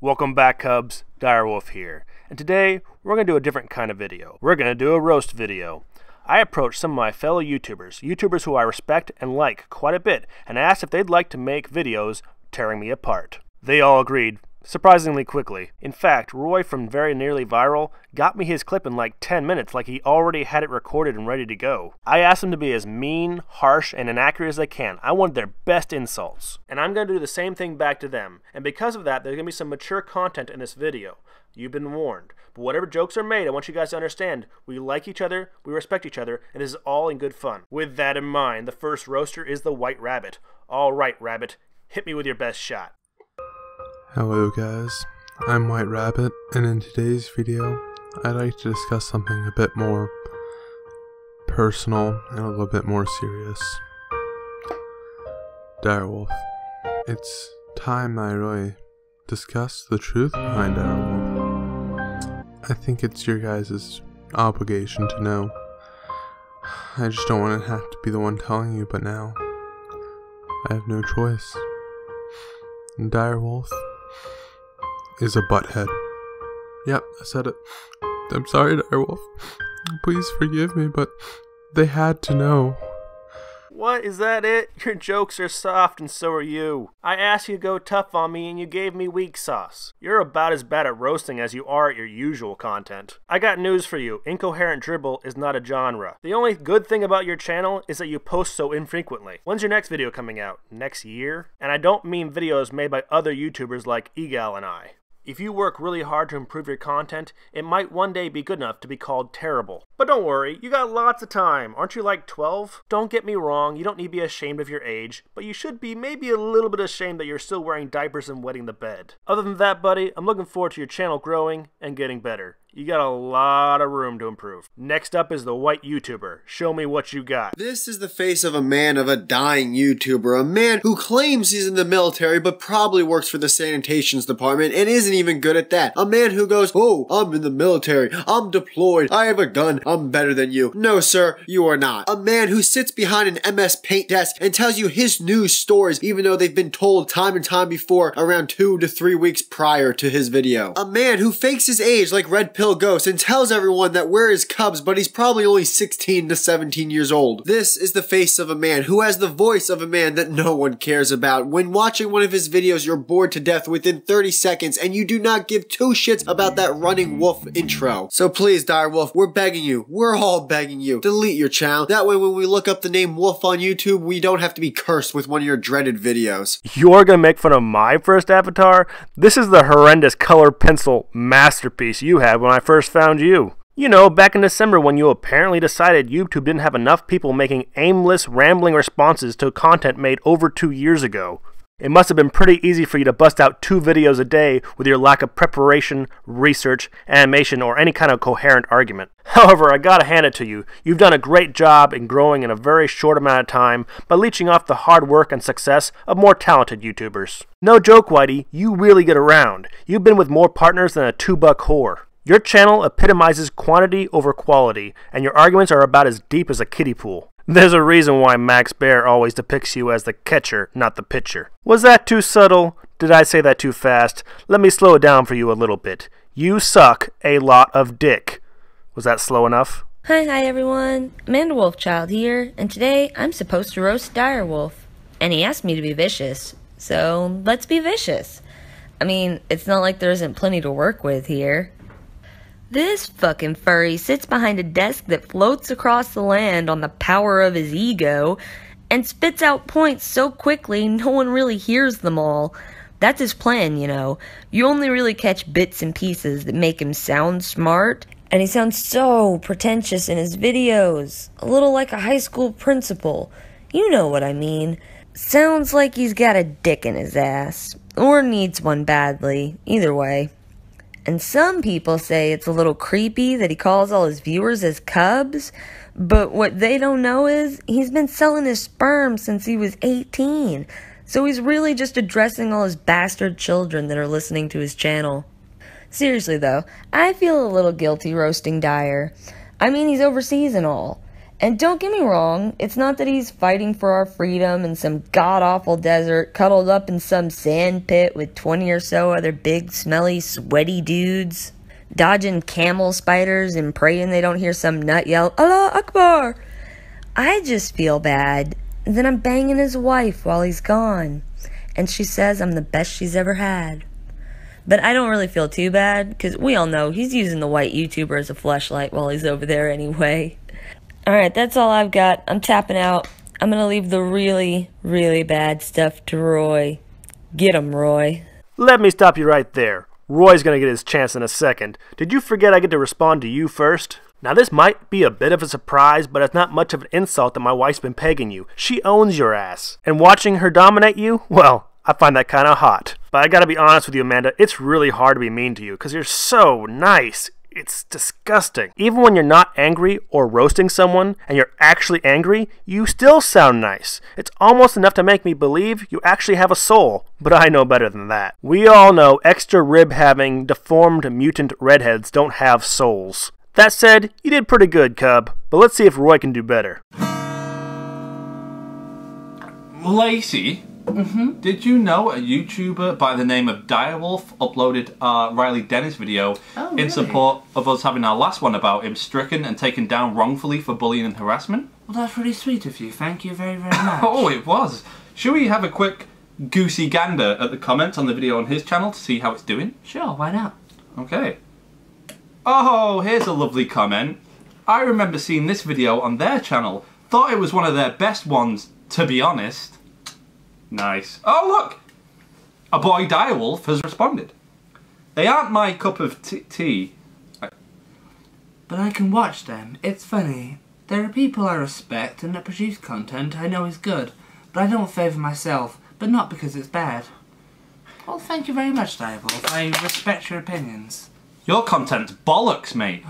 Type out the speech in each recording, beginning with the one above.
Welcome back, Cubs. Direwolf here, and today we're going to do a different kind of video. We're going to do a roast video. I approached some of my fellow YouTubers who I respect and like quite a bit, and asked if they'd like to make videos tearing me apart. They all agreed, surprisingly quickly. In fact, Roy from VeryNearlyViral got me his clip in like 10 minutes, like he already had it recorded and ready to go. I asked them to be as mean, harsh, and inaccurate as they can. I wanted their best insults. And I'm going to do the same thing back to them. And because of that, there's going to be some mature content in this video. You've been warned. But whatever jokes are made, I want you guys to understand, we like each other, we respect each other, and this is all in good fun. With that in mind, the first roaster is the White Rabbit. All right, Rabbit, hit me with your best shot. Hello guys, I'm White Rabbit, and in today's video, I'd like to discuss something a bit more personal and a little bit more serious. Direwolf, it's time I really discuss the truth behind Direwolf. I think it's your guys' obligation to know. I just don't want to have to be the one telling you, but now, I have no choice. Direwolf is a butthead. Yep, I said it. I'm sorry, Direwolf. Please forgive me, but they had to know. What, is that it? Your jokes are soft and so are you. I asked you to go tough on me and you gave me weak sauce. You're about as bad at roasting as you are at your usual content. I got news for you. Incoherent dribble is not a genre. The only good thing about your channel is that you post so infrequently. When's your next video coming out? Next year? And I don't mean videos made by other YouTubers like Egal and I. If you work really hard to improve your content, it might one day be good enough to be called terrible. But don't worry, you got lots of time. Aren't you like 12? Don't get me wrong, you don't need to be ashamed of your age, but you should be maybe a little bit ashamed that you're still wearing diapers and wetting the bed. Other than that, buddy, I'm looking forward to your channel growing and getting better. You got a lot of room to improve. Next up is the White YouTuber. Show me what you got. This is the face of a dying YouTuber, a man who claims he's in the military but probably works for the sanitations department and isn't even good at that. A man who goes, oh, I'm in the military, I'm deployed, I have a gun, I'm better than you. No sir, you are not. A man who sits behind an MS Paint desk and tells you his news stories even though they've been told time and time before around 2 to 3 weeks prior to his video. A man who fakes his age like Red Pill Ghost and tells everyone that we're his cubs, but he's probably only 16 to 17 years old. This is the face of a man who has the voice of a man that no one cares about. When watching one of his videos, you're bored to death within 30 seconds and you do not give 2 shits about that running wolf intro. So please, Direwolf, we're begging you, we're all begging you, delete your channel. That way when we look up the name Wolf on YouTube, we don't have to be cursed with one of your dreaded videos. You're gonna make fun of my first avatar? This is the horrendous color pencil masterpiece you had when I first found you. You know, back in December when you apparently decided YouTube didn't have enough people making aimless, rambling responses to content made over 2 years ago. It must have been pretty easy for you to bust out 2 videos a day with your lack of preparation, research, animation, or any kind of coherent argument. However, I gotta hand it to you. You've done a great job in growing in a very short amount of time by leeching off the hard work and success of more talented YouTubers. No joke, Whitey, you really get around. You've been with more partners than a $2 whore. Your channel epitomizes quantity over quality, and your arguments are about as deep as a kiddie pool. There's a reason why Max Bear always depicts you as the catcher, not the pitcher. Was that too subtle? Did I say that too fast? Let me slow it down for you a little bit. You suck a lot of dick. Was that slow enough? Hi everyone, Amanda Wolfchild here, and today I'm supposed to roast Direwolf. And he asked me to be vicious, so let's be vicious. I mean, it's not like there isn't plenty to work with here. This fucking furry sits behind a desk that floats across the land on the power of his ego and spits out points so quickly no one really hears them all. That's his plan, you know. You only really catch bits and pieces that make him sound smart, and he sounds so pretentious in his videos. A little like a high school principal. You know what I mean. Sounds like he's got a dick in his ass. Or needs one badly. Either way. And some people say it's a little creepy that he calls all his viewers his cubs, but what they don't know is he's been selling his sperm since he was 18, so he's really just addressing all his bastard children that are listening to his channel. Seriously though, I feel a little guilty roasting Dyer. I mean, he's overseas and all. And don't get me wrong, it's not that he's fighting for our freedom in some god-awful desert, cuddled up in some sand pit with 20 or so other big, smelly, sweaty dudes, dodging camel spiders and praying they don't hear some nut yell, Allah Akbar! I just feel bad that I'm banging his wife while he's gone, and she says I'm the best she's ever had. But I don't really feel too bad, because we all know he's using the white YouTuber as a fleshlight while he's over there anyway. Alright, that's all I've got. I'm tapping out. I'm gonna leave the really, really bad stuff to Roy. Get him, Roy. Let me stop you right there. Roy's gonna get his chance in a second. Did you forget I get to respond to you first? Now this might be a bit of a surprise, but it's not much of an insult that my wife's been pegging you. She owns your ass. And watching her dominate you? Well, I find that kinda hot. But I gotta be honest with you, Amanda, it's really hard to be mean to you, because you're so nice. It's disgusting. Even when you're not angry or roasting someone and you're actually angry, you still sound nice. It's almost enough to make me believe you actually have a soul, but I know better than that. We all know extra rib-having, deformed mutant redheads don't have souls. That said, you did pretty good, Cub, but let's see if Roy can do better. Lacey? Did you know a YouTuber by the name of Direwolf uploaded Riley Dennis video in support of us having our last one about him stricken and taken down wrongfully for bullying and harassment? Well, that's really sweet of you. Thank you very, very much. Oh, it was. Should we have a quick goosey gander at the comments on the video on his channel to see how it's doing? Sure, why not? Okay. Oh, here's a lovely comment. I remember seeing this video on their channel. Thought it was one of their best ones, to be honest. Nice. Oh, look! A boy Direwolf has responded. They aren't my cup of tea. But I can watch them. It's funny. There are people I respect and that produce content I know is good, but I don't favour myself, but not because it's bad. Well, thank you very much, Direwolf. I respect your opinions. Your content's bollocks, mate.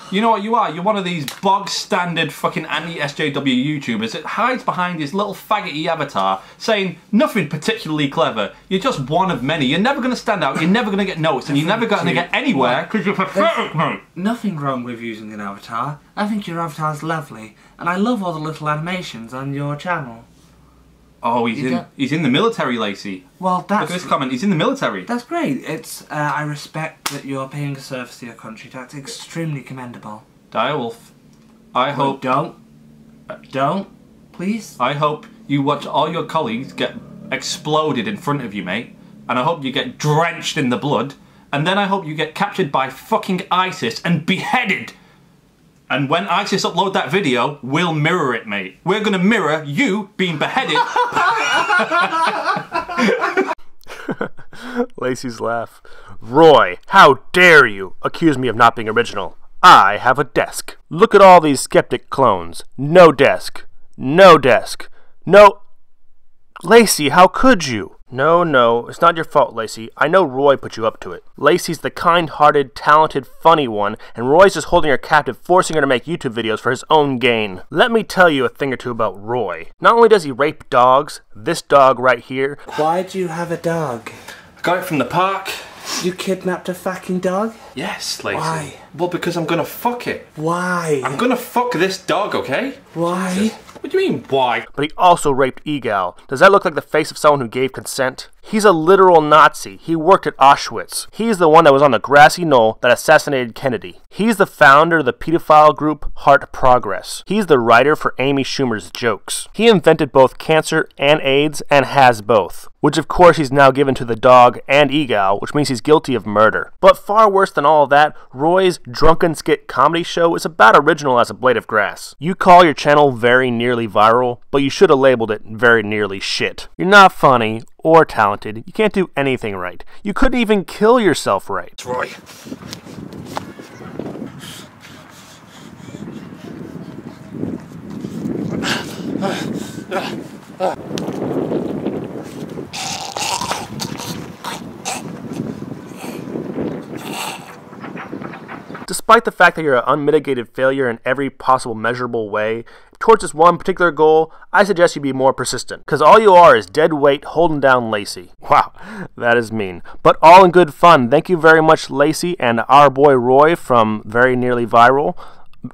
You know what you are? You're one of these bog-standard fucking anti-SJW YouTubers that hides behind his little faggoty avatar saying nothing particularly clever. You're just one of many. You're never going to stand out, you're never going to get noticed, and you're never going to get anywhere because you're pathetic, mate. Nothing wrong with using an avatar. I think your avatar's lovely, and I love all the little animations on your channel. Oh, he's in the military, Lacey. Well, that's... Look at this comment, he's in the military. That's great. It's, I respect that you're paying a service to your country. That's extremely commendable. Direwolf, I hope... Don't. Please? I hope you watch all your colleagues get exploded in front of you, mate. And I hope you get drenched in the blood. And then I hope you get captured by fucking ISIS and beheaded. And when ISIS upload that video, we'll mirror it, mate. We're gonna mirror you being beheaded. Lacey's laugh. Roy, how dare you accuse me of not being original? I have a desk. Look at all these skeptic clones. No desk. No desk. No... Lacey, how could you? No, it's not your fault, Lacey. I know Roy put you up to it. Lacey's the kind-hearted, talented, funny one, and Roy's just holding her captive, forcing her to make YouTube videos for his own gain. Let me tell you a thing or two about Roy. Not only does he rape dogs, this dog right here... Why do you have a dog? I got it from the park. You kidnapped a fucking dog? Yes, Lacey. Why? Well, because I'm gonna fuck it. Why? I'm gonna fuck this dog, okay? Why? What do you mean, why? But he also raped Egal. Does that look like the face of someone who gave consent? He's a literal Nazi. He worked at Auschwitz. He's the one that was on the grassy knoll that assassinated Kennedy. He's the founder of the pedophile group Heart Progress. He's the writer for Amy Schumer's jokes. He invented both cancer and AIDS and has both. Which of course he's now given to the dog and Egal, which means he's guilty of murder. But far worse than all of that, Roy's drunken skit comedy show is about original as a blade of grass. You call your channel Very Nearly Viral, but you should have labeled it Very Nearly Shit. You're not funny or talented. You can't do anything right. You couldn't even kill yourself right. It's Roy. Despite the fact that you're an unmitigated failure in every possible measurable way, towards this one particular goal, I suggest you be more persistent, because all you are is dead weight holding down Lacey. Wow, that is mean. But all in good fun. Thank you very much, Lacey, and our boy Roy from Very Nearly Viral,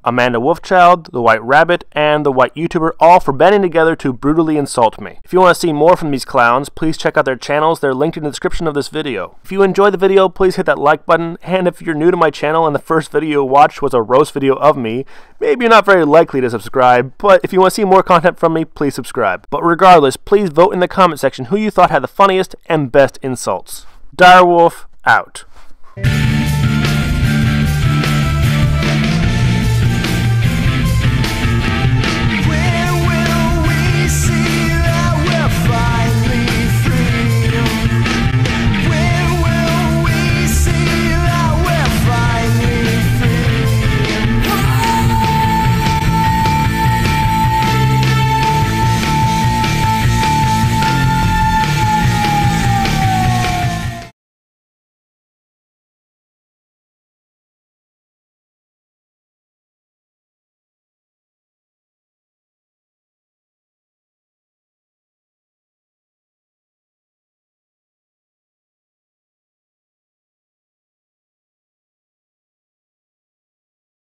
Amanda Wolfchild, the White Rabbit, and the White YouTuber, all for banding together to brutally insult me. If you want to see more from these clowns, please check out their channels. They're linked in the description of this video. If you enjoyed the video, please hit that like button, and if you're new to my channel and the first video you watched was a roast video of me, maybe you're not very likely to subscribe, but if you want to see more content from me, please subscribe. But regardless, please vote in the comment section who you thought had the funniest and best insults. Direwolf, out.